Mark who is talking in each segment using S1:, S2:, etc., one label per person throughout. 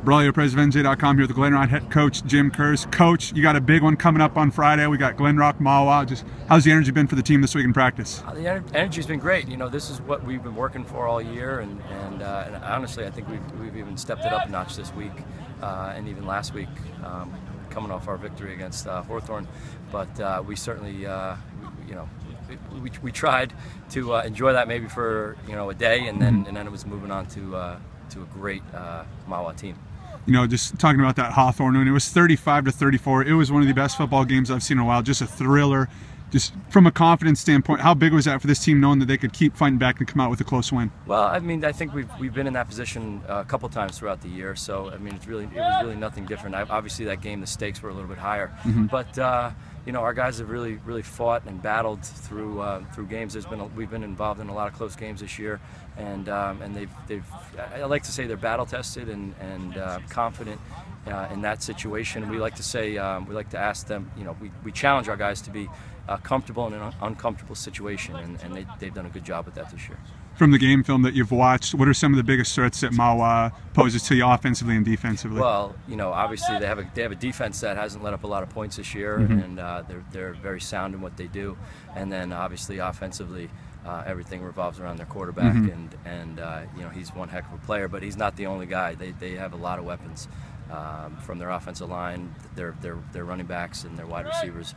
S1: Braulio, president of NJ.com, here with the Glenrock head coach, Jim Kurz. Coach, you got a big one coming up on Friday. We got Glenrock, Mahwah. Just how's the energy been for the team this week in practice?
S2: The energy's been great. You know, this is what we've been working for all year, and honestly, I think we've even stepped it up a notch this week, and even last week, coming off our victory against Hawthorn. But we certainly, we tried to enjoy that maybe for a day, and then it was moving on to a great Mahwah team.
S1: You know, just talking about that Hawthorn win, it was 35-34. It was one of the best football games I've seen in a while. Just a thriller. Just from a confidence standpoint, how big was that for this team, knowing that they could keep fighting back and come out with a close win?
S2: Well, I mean, I think we've been in that position a couple times throughout the year. So I mean, it was really nothing different. Obviously, that game the stakes were a little bit higher, but our guys have really fought and battled through games. We've been involved in a lot of close games this year, and they've I like to say they're battle tested and confident in that situation. We like to say we like to ask them. We challenge our guys to be comfortable in an uncomfortable situation, and they've done a good job with that this year.
S1: From the game film that you've watched, what are some of the biggest threats that Mahwah poses to you offensively and defensively?
S2: Well, obviously they have a defense that hasn't let up a lot of points this year, and they're very sound in what they do. And then obviously offensively, everything revolves around their quarterback, and he's one heck of a player, but he's not the only guy. They have a lot of weapons from their offensive line, their running backs, and their wide receivers.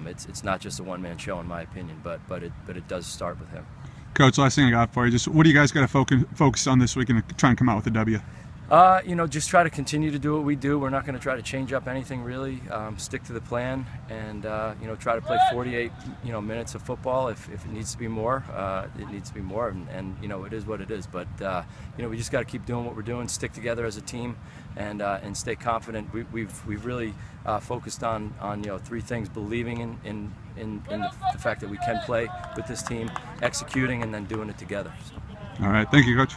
S2: It's not just a one-man show, in my opinion, but it does start with him.
S1: Coach, last thing I got for you, just what do you guys got to focus on this week and try and come out with a W?
S2: Just try to continue to do what we do. We're not going to try to change up anything really. Stick to the plan, and try to play 48 minutes of football. If it needs to be more, it needs to be more, and it is what it is. But we just got to keep doing what we're doing. Stick together as a team, and stay confident. We've really focused on three things: believing in the fact that we can play with this team, executing, and then doing it together. So.
S1: All right, thank you, Coach.